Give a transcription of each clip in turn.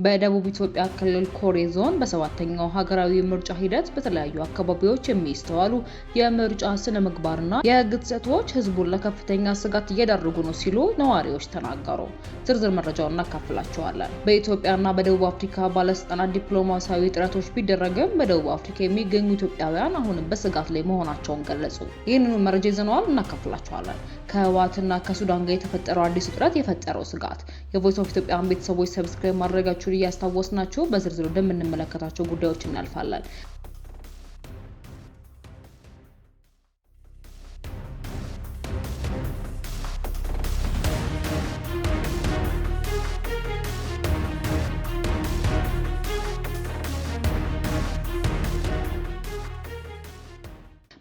በደቡብ ኢትዮጵያ ክልል ኮሬ ዞን በሰባተኛው ሀገራዊ ምርጫ ሂደት በተለያዩ አካባቢዎች የሚስተዋሉ የምርጫ ስነ ምግባርና የሕግ ጥሰቶች ህዝቡን ለከፍተኛ ስጋት እየዳረጉ ነው ሲሉ ነዋሪዎች ተናገሩ። ዝርዝር መረጃውን እናካፍላችኋለን። በኢትዮጵያና በደቡብ አፍሪካ ባለስልጣናት ዲፕሎማሲያዊ ጥረቶች ቢደረግም በደቡብ አፍሪካ የሚገኙ ኢትዮጵያውያን አሁንም በስጋት ላይ መሆናቸውን ገለጹ። ይህንኑ መረጃ ይዘነዋል፣ እናካፍላችኋለን። ከህወሓትና ከሱዳን ጋር የተፈጠረው አዲስ ውጥረት የፈጠረው ስጋት የቮይስ ኦፍ ኢትዮጵያን ቤተሰቦች ሰብስክራይብ ማድረጋችሁ እያስታወስናችሁ በዝርዝር ወደምንመለከታቸው ጉዳዮች እናልፋለን።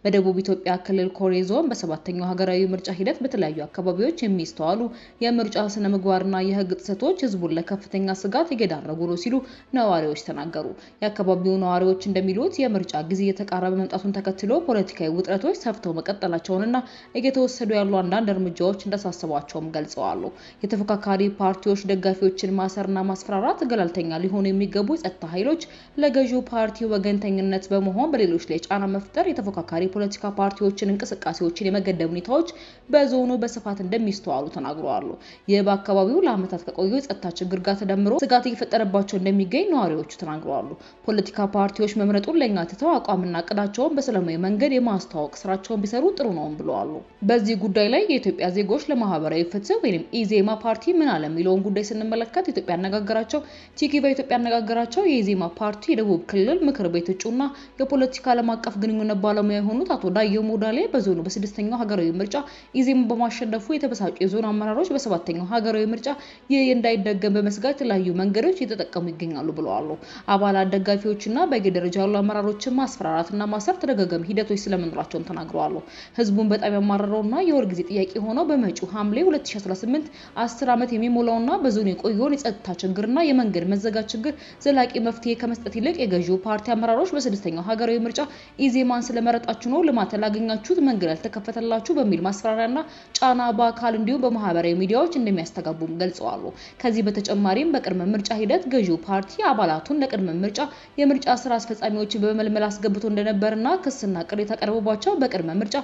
በደቡብ ኢትዮጵያ ክልል ኮሬ ዞን በሰባተኛው ሀገራዊ ምርጫ ሂደት በተለያዩ አካባቢዎች የሚስተዋሉ የምርጫ ስነ ምግባርና የሕግ ጥሰቶች ህዝቡን ለከፍተኛ ስጋት እየዳረጉ ነው ሲሉ ነዋሪዎች ተናገሩ። የአካባቢው ነዋሪዎች እንደሚሉት የምርጫ ጊዜ እየተቃረበ መምጣቱን ተከትሎ ፖለቲካዊ ውጥረቶች ሰፍተው መቀጠላቸውንና እየተወሰዱ ያሉ አንዳንድ እርምጃዎች እንዳሳሰቧቸውም ገልጸዋል። የተፎካካሪ ፓርቲዎች ደጋፊዎችን ማሰርና ማስፈራራት፣ ገለልተኛ ሊሆኑ የሚገቡ የጸጥታ ኃይሎች ለገዢው ፓርቲ ወገንተኝነት በመሆን በሌሎች ላይ ጫና መፍጠር፣ የተፎካካሪ ፖለቲካ ፓርቲዎችን እንቅስቃሴዎችን የመገደብ ሁኔታዎች በዞኑ በስፋት እንደሚስተዋሉ ተናግረዋል። ይህ በአካባቢው ለዓመታት ከቆዩ የጸጥታ ችግር ጋር ተደምሮ ስጋት እየፈጠረባቸው እንደሚገኝ ነዋሪዎቹ ተናግረዋል። ፖለቲካ ፓርቲዎች መምረጡን ለኛ ትተው አቋምና እቅዳቸውን በሰላማዊ መንገድ የማስተዋወቅ ስራቸውን ቢሰሩ ጥሩ ነው ብለዋል። በዚህ ጉዳይ ላይ የኢትዮጵያ ዜጎች ለማህበራዊ ፍትህ ወይም ኢዜማ ፓርቲ ምን አለ የሚለውን ጉዳይ ስንመለከት ኢትዮጵያ ያነጋገራቸው ቲኪ በኢትዮጵያ ያነጋገራቸው የኢዜማ ፓርቲ የደቡብ ክልል ምክር ቤት እጩና የፖለቲካ ዓለም አቀፍ ግንኙነት ባለሙያ የሆኑት አቶ ዳዮ ሞዳሌ በዞኑ በስድስተኛው ሀገራዊ ምርጫ ኢዜማ በማሸነፉ የተበሳጩ የዞኑ አመራሮች በሰባተኛው ሀገራዊ ምርጫ ይህ እንዳይደገም በመስጋት የተለያዩ መንገዶች እየተጠቀሙ ይገኛሉ ብለዋል። አባላት ደጋፊዎችና በየደረጃ ያሉ አመራሮችን ማስፈራራትና ማሰር ተደጋጋሚ ሂደቶች ስለመኖራቸውም ተናግረዋል። ህዝቡን በጣም ያማረረውና የወር ጊዜ ጥያቄ ሆነው በመጪው ሐምሌ 2018 10 ዓመት የሚሞላውና በዞኑ የቆየውን የጸጥታ ችግርና የመንገድ መዘጋት ችግር ዘላቂ መፍትሄ ከመስጠት ይልቅ የገዢው ፓርቲ አመራሮች በስድስተኛው ሀገራዊ ምርጫ ኢዜማን ስለመረጣችሁ ነው ልማት ላገኛችሁት መንገድ ያልተከፈተላችሁ በሚል ማስፈራሪያና ጫና በአካል እንዲሁም በማህበራዊ ሚዲያዎች እንደሚያስተጋቡም ገልጸዋል። ከዚህ በተጨማሪም በቅድመ ምርጫ ሂደት ገዢው ፓርቲ አባላቱን ለቅድመ ምርጫ የምርጫ ስራ አስፈጻሚዎችን በመመልመል አስገብቶ እንደነበርና ክስና ቅሬታ ቀርቦባቸው በቅድመ ምርጫ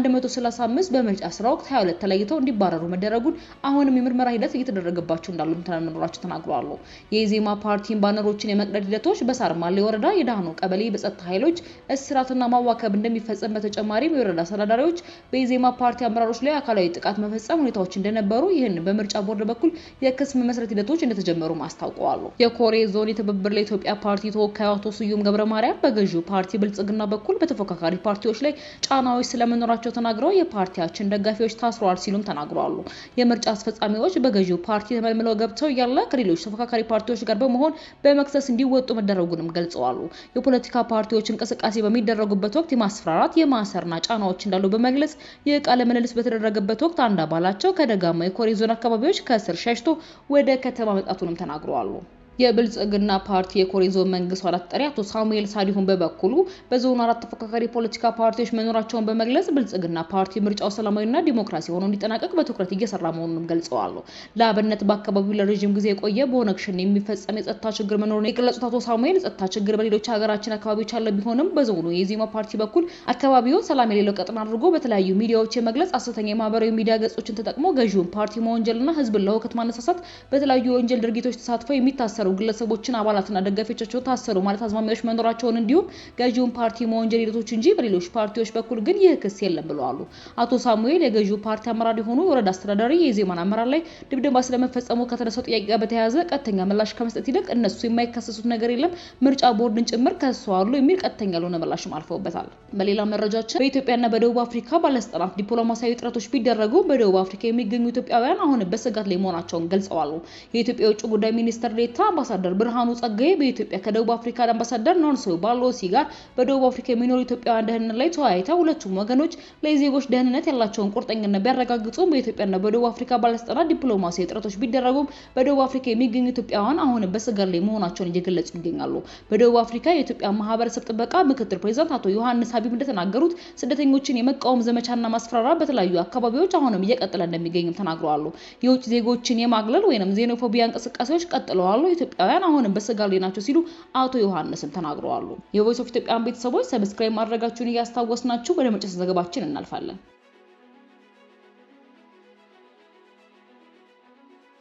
135 በምርጫ ስራ ወቅት 22 ተለይተው እንዲባረሩ መደረጉን አሁንም የምርመራ ሂደት እየተደረገባቸው እንዳሉ ተመራጭ ተናግረዋል። የኢዜማ ፓርቲን ባነሮችን የመቅደድ ሂደቶች በሳርማሌ ወረዳ የዳህኖ ቀበሌ በጸጥታ ኃይሎች እስራትና ማዋከብ እንደሚፈጸም በተጨማሪም የወረዳ አስተዳዳሪዎች በኢዜማ ፓርቲ አመራሮች ላይ አካላዊ ጥቃት መፈጸም ሁኔታዎች እንደነበሩ ይህን በምርጫ ቦርድ በኩል የክስ መመስረት ሂደቶች እንደተጀመሩ አስታውቀዋል። የኮሬ ዞን የትብብር ለኢትዮጵያ ፓርቲ ተወካዩ አቶ ስዩም ገብረ ማርያም በገዢው ፓርቲ ብልጽግና በኩል በተፎካካሪ ፓርቲዎች ላይ ጫናዎች ስለመኖራቸው ተናግረው የፓርቲያችን ደጋፊዎች ታስረዋል ሲሉም ተናግረዋል። የምርጫ አስፈጻሚዎች በገዢው ፓርቲ ተመልምለው ገብተው እያለ ከሌሎች ተፎካካሪ ፓርቲዎች ጋር በመሆን በመክሰስ እንዲወጡ መደረጉንም ገልጸዋል። የፖለቲካ ፓርቲዎች እንቅስቃሴ በሚደረጉበት ወቅት የማስፈራራት የማሰርና ጫናዎች እንዳሉ በመግለጽ የቃለ ምልልስ በተደረገበት ወቅት አንድ አባላቸው ከደጋማ የኮሬ ዞን አካባቢዎች ከእስር ሸሽቶ ወደ ከተማ መጣቱንም ተናግረዋል። የብልጽግና ፓርቲ የኮሬ ዞን መንግስት ዋና ተጠሪ አቶ ሳሙኤል ሳዲሁን በበኩሉ በዞኑ 4 ተፎካካሪ ፖለቲካ ፓርቲዎች መኖራቸውን በመግለጽ ብልጽግና ፓርቲ ምርጫው ሰላማዊና ዲሞክራሲ ሆኖ እንዲጠናቀቅ በትኩረት እየሰራ መሆኑንም ገልጸዋል። ለአብነት በአካባቢው ለረጅም ጊዜ የቆየ በኦነግ ሸኔ የሚፈጸም የጸጥታ ችግር መኖሩን የገለጹት አቶ ሳሙኤል የጸጥታ ችግር በሌሎች ሀገራችን አካባቢዎች ያለ ቢሆንም በዞኑ የኢዜማ ፓርቲ በኩል አካባቢውን ሰላም የሌለው ቀጠና አድርጎ በተለያዩ ሚዲያዎች የመግለጽ ሐሰተኛ የማህበራዊ ሚዲያ ገጾችን ተጠቅሞ ገዢውን ፓርቲ መወንጀልና ህዝብን ለሁከት ማነሳሳት በተለያዩ የወንጀል ድርጊቶች ተሳትፈው የሚታሰሩ ግለሰቦችን አባላትና ደጋፊዎቻቸው ታሰሩ ማለት አዝማሚያዎች መኖራቸውን እንዲሁም ገዢውን ፓርቲ መወንጀል ሂደቶች እንጂ በሌሎች ፓርቲዎች በኩል ግን ይህ ክስ የለም ብለዋል። አቶ ሳሙኤል የገዢው ፓርቲ አመራር የሆኑ የወረዳ አስተዳዳሪ የኢዜማን አመራር ላይ ድብደባ ስለመፈጸሙ ከተነሳው ጥያቄ ጋር በተያያዘ ቀጥተኛ ምላሽ ከመስጠት ይልቅ እነሱ የማይከሰሱት ነገር የለም ምርጫ ቦርድን ጭምር ከሰዋሉ የሚል ቀጥተኛ ያልሆነ ምላሽም አልፈውበታል። በሌላ መረጃችን በኢትዮጵያና በደቡብ አፍሪካ ባለስልጣናት ዲፕሎማሲያዊ ጥረቶች ቢደረጉ በደቡብ አፍሪካ የሚገኙ ኢትዮጵያውያን አሁን በስጋት ላይ መሆናቸውን ገልጸዋል። የኢትዮጵያ የውጭ ጉዳይ ሚኒስትር ዴኤታ አምባሳደር ብርሃኑ ጸጋዬ በኢትዮጵያ ከደቡብ አፍሪካ አምባሳደር ኖንሶ ባሎሲ ጋር በደቡብ አፍሪካ የሚኖሩ ኢትዮጵያውያን ደህንነት ላይ ተወያይተው ሁለቱም ወገኖች ለዜጎች ደህንነት ያላቸውን ቁርጠኝነት ቢያረጋግጡም በኢትዮጵያና በደቡብ አፍሪካ ባለስልጣናት ዲፕሎማሲያዊ ጥረቶች ቢደረጉም በደቡብ አፍሪካ የሚገኙ ኢትዮጵያውያን አሁን በስጋት ላይ መሆናቸውን እየገለጹ ይገኛሉ። በደቡብ አፍሪካ የኢትዮጵያ ማህበረሰብ ጥበቃ ምክትል ፕሬዝዳንት አቶ ዮሐንስ ሀቢብ እንደተናገሩት ስደተኞችን የመቃወም ዘመቻና ማስፈራራት በተለያዩ አካባቢዎች አሁንም እየቀጠለ እንደሚገኝም ተናግረዋል። የውጭ ዜጎችን የማግለል ወይንም ዜኖፎቢያ እንቅስቃሴዎች ቀጥለዋል። ኢትዮጵያውያን አሁንም በስጋት ላይ ናቸው ሲሉ አቶ ዮሐንስም ተናግረዋል። የቮይስ ኦፍ ኢትዮጵያን ቤተሰቦች ሰብስክራይብ ማድረጋችሁን እያስታወስናችሁ ወደ መጨረሻ ዘገባችን እናልፋለን።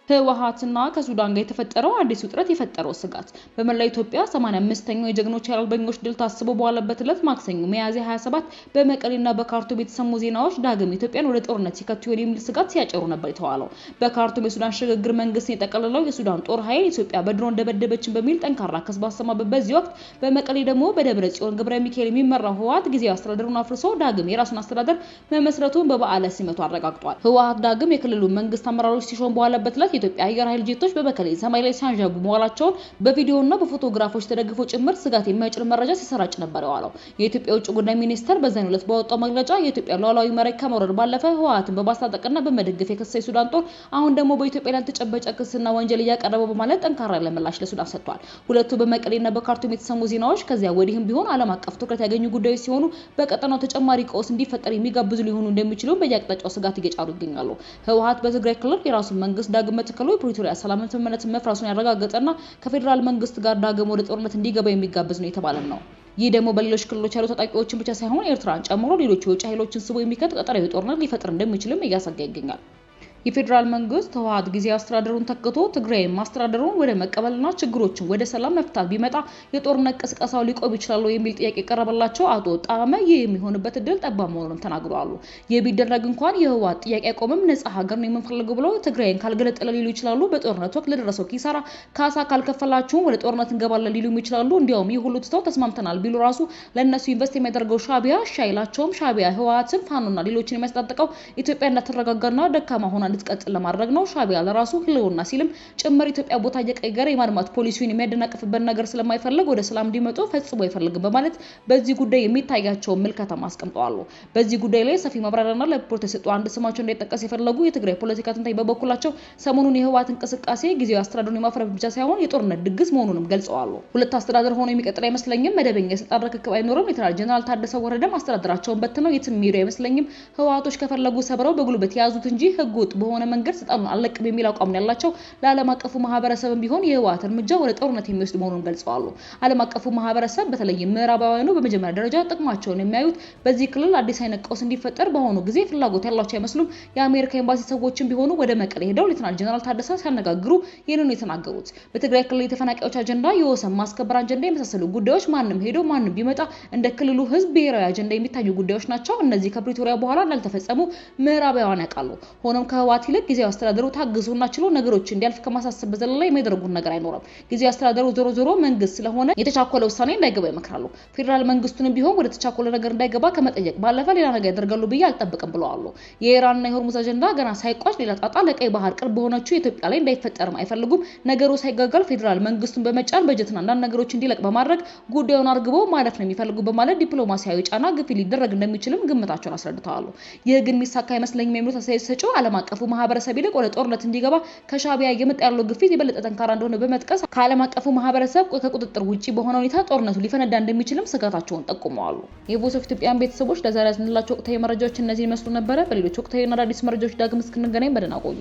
ህወሓትና ከሱዳን ጋር የተፈጠረው አዲስ ውጥረት የፈጠረው ስጋት በመላ ኢትዮጵያ 85ኛው የጀግኖች አርበኞች ድል ታስቦ በዋለበት ዕለት ማክሰኞ ሚያዝያ 27 በመቀሌና በካርቱም የተሰሙ ዜናዎች ዳግም ኢትዮጵያን ወደ ጦርነት ሲከቱ የሚል ስጋት ሲያጨሩ ነበር የተዋለው። በካርቱም የሱዳን ሽግግር መንግስትን የጠቀለለው የሱዳን ጦር ኃይል ኢትዮጵያ በድሮን ደበደበችን በሚል ጠንካራ ክስ ባሰማበት በዚህ ወቅት በመቀሌ ደግሞ በደብረ ጽዮን ገብረ ሚካኤል የሚመራው ህወሓት ጊዜያዊ አስተዳደሩን አፍርሶ ዳግም የራሱን አስተዳደር መመስረቱን በበዓለ ሲመቱ አረጋግጧል። ህወሓት ዳግም የክልሉ መንግስት አመራሮች ሲሾን በዋለበት ዕለት የኢትዮጵያ አየር ኃይል ጄቶች በመቀሌ ሰማይ ላይ ሲያንዣቡ መዋላቸውን በቪዲዮና በፎቶግራፎች ተደግፎ ጭምር ስጋት የማይጭር መረጃ ሲሰራጭ ነበር የዋለው። የኢትዮጵያ ውጭ ጉዳይ ሚኒስቴር በዛሬው ዕለት ባወጣው መግለጫ የኢትዮጵያ ሉዓላዊ መሬት ከመውረድ ባለፈ ህወሓትን በማስታጠቅና በመደገፍ የከሰሰው ሱዳን ጦር አሁን ደግሞ በኢትዮጵያ ላይ ተጨበጨ ክስና ወንጀል እያቀረበ በማለት ጠንካራ ምላሽ ለሱዳን ሰጥቷል። ሁለቱ በመቀሌና በካርቱም የተሰሙ ዜናዎች ከዚያ ወዲህም ቢሆን ዓለም አቀፍ ትኩረት ያገኙ ጉዳዮች ሲሆኑ በቀጠናው ተጨማሪ ቀውስ እንዲፈጠር የሚጋብዙ ሊሆኑ እንደሚችሉ በየአቅጣጫው ስጋት እየጫሩ ይገኛሉ። ህወሓት በትግራይ ክልል የራሱን መንግስት ዳግም መትከሉ የፕሪቶሪያ ሰላም ስምምነት መፍረሱን ያረጋገጠና ከፌደራል መንግስት ጋር ዳግም ወደ ጦርነት እንዲገባ የሚጋብዝ ነው የተባለም ነው። ይህ ደግሞ በሌሎች ክልሎች ያሉ ታጣቂዎችን ብቻ ሳይሆን ኤርትራን ጨምሮ ሌሎች የውጭ ኃይሎችን ስቦ የሚከት ቀጠናዊ ጦርነት ሊፈጥር እንደሚችልም እያሰጋ ይገኛል። የፌደራል መንግስት ህወሓት ጊዜያዊ አስተዳደሩን ተክቶ ትግራይን ማስተዳደሩን ወደ መቀበልና ችግሮችን ወደ ሰላም መፍታት ቢመጣ የጦርነት ቅስቀሳው ሊቆም ይችላል የሚል ጥያቄ የቀረበላቸው አቶ ጣመ ይህ የሚሆንበት እድል ጠባብ መሆኑን ተናግረዋል። የቢደረግ እንኳን የህወሓት ጥያቄ አይቆምም፣ ነጻ ሀገር ነው የምንፈልገው ብለው ትግራይን ካልገነጠለ ሊሉ ይችላሉ። በጦርነት ወቅት ለደረሰው ኪሳራ ካሳ ካልከፈላችሁም ወደ ጦርነት እንገባለን ሊሉም ይችላሉ። እንዲያውም ይህ ሁሉ ትተው ተስማምተናል ቢሉ ራሱ ለእነሱ ኢንቨስት የሚያደርገው ሻዕቢያ ሻይላቸውም ሻዕቢያ ህወሓትን ፋኖና ሌሎችን የሚያስታጥቀው ኢትዮጵያ እንዳትረጋጋና ደካማ ሆና እንድትቀጥል ለማድረግ ነው። ሻዕቢያ ለራሱ ህልውና ሲልም ጭምር ኢትዮጵያ ቦታ እየቀየረ የማድማት ፖሊሲውን የሚያደናቅፍበት ነገር ስለማይፈልግ ወደ ሰላም እንዲመጡ ፈጽሞ አይፈልግም በማለት በዚህ ጉዳይ የሚታያቸውን ምልከታ አስቀምጠዋል። በዚህ ጉዳይ ላይ ሰፊ ማብራሪያና ለሪፖርት የሰጡ አንድ ስማቸው እንዳይጠቀስ የፈለጉ የትግራይ ፖለቲካ ተንታኝ በበኩላቸው ሰሞኑን የህወሓት እንቅስቃሴ ጊዜያዊ አስተዳደሩን የማፍረስ ብቻ ሳይሆን የጦርነት ድግስ መሆኑንም ገልጸዋል። ሁለት አስተዳደር ሆኖ የሚቀጥል አይመስለኝም፣ መደበኛ የስልጣን ርክክብ አይኖርም። ሌተናል ጀነራል ታደሰ ወረደም አስተዳደራቸውን በትነው የትም ሄዱ አይመስለኝም። ህወሓቶች ከፈለጉ ሰብረው በጉልበት የያዙት እንጂ ህገወጥ በሆነ መንገድ ስልጣኑን አለቅም የሚል አቋም ያላቸው ለዓለም አቀፉ ማህበረሰብም ቢሆን የህወሓት እርምጃ ወደ ጦርነት የሚወስድ መሆኑን ገልጸዋል። ዓለም አቀፉ ማህበረሰብ በተለይም ምዕራባውያኑ በመጀመሪያ ደረጃ ጥቅማቸውን የሚያዩት በዚህ ክልል አዲስ አይነት ቀውስ እንዲፈጠር በአሁኑ ጊዜ ፍላጎት ያላቸው አይመስሉም። የአሜሪካ ኤምባሲ ሰዎችም ቢሆኑ ወደ መቀሌ ሄደው ሌተናል ጀነራል ታደሰ ሲያነጋግሩ ይህንን የተናገሩት በትግራይ ክልል የተፈናቃዮች አጀንዳ፣ የወሰን ማስከበር አጀንዳ የመሳሰሉ ጉዳዮች ማንም ሄዶ ማንም ቢመጣ እንደ ክልሉ ህዝብ ብሔራዊ አጀንዳ የሚታዩ ጉዳዮች ናቸው። እነዚህ ከፕሪቶሪያ በኋላ እንዳልተፈጸሙ ምዕራባውያን ያውቃሉ። ሆኖም ከህወሓት ይልቅ ጊዜያዊ አስተዳደሩ ታግዙና ችሎ ነገሮች እንዲያልፍ ከማሳሰብ በዘለላ የሚያደርጉት ነገር አይኖርም። ጊዜያዊ አስተዳደሩ ዞሮ መንግስት ስለሆነ የተቻኮለ ውሳኔ እንዳይገባ ይመክራሉ። ፌደራል መንግስቱንም ቢሆን ወደ ተቻኮለ ነገር እንዳይገባ ከመጠየቅ ባለፈ ሌላ ነገር ያደርጋሉ ብዬ አልጠብቅም ብለዋል። የኢራንና የሆርሙዝ አጀንዳ ገና ሳይቋጭ ሌላ ጣጣ ለቀይ ባህር ቅርብ በሆነችው ኢትዮጵያ ላይ እንዳይፈጠርም አይፈልጉም። ነገሩ ሳይጋጋል ፌደራል መንግስቱን በመጫን በጀትና አንዳንድ ነገሮች እንዲለቅ በማድረግ ጉዳዩን አርግበው ማለፍ ነው የሚፈልጉ በማለት ዲፕሎማሲያዊ ጫና ግፊት ሊደረግ እንደሚችልም ግምታቸውን አስረድተዋል። ይህ ግን የሚሳካ አይመስለኝም የሚሉት አስተያየት ሰጪው ዓለም አቀፉ ማህበረሰብ ይልቅ ወደ ጦርነት እንዲገባ ከሻዕቢያ እየመጣ ያለው ግፊት የበለጠ ጠንካራ እንደሆነ በመጥቀስ ከዓለም አቀፉ ማህበረሰብ ከቁጥጥር ውጪ በሆነ ሁኔታ ጦርነቱ ሊፈነዳ እንደሚችልም ስጋታቸውን ጠቁመዋል። የቮይስ ኦፍ ኢትዮጵያን ቤተሰቦች ለዛሬ ያዝንላቸው ወቅታዊ መረጃዎች እነዚህ ይመስሉ ነበረ። በሌሎች ወቅታዊና አዳዲስ መረጃዎች ዳግም እስክንገናኝ በደህና ቆዩ።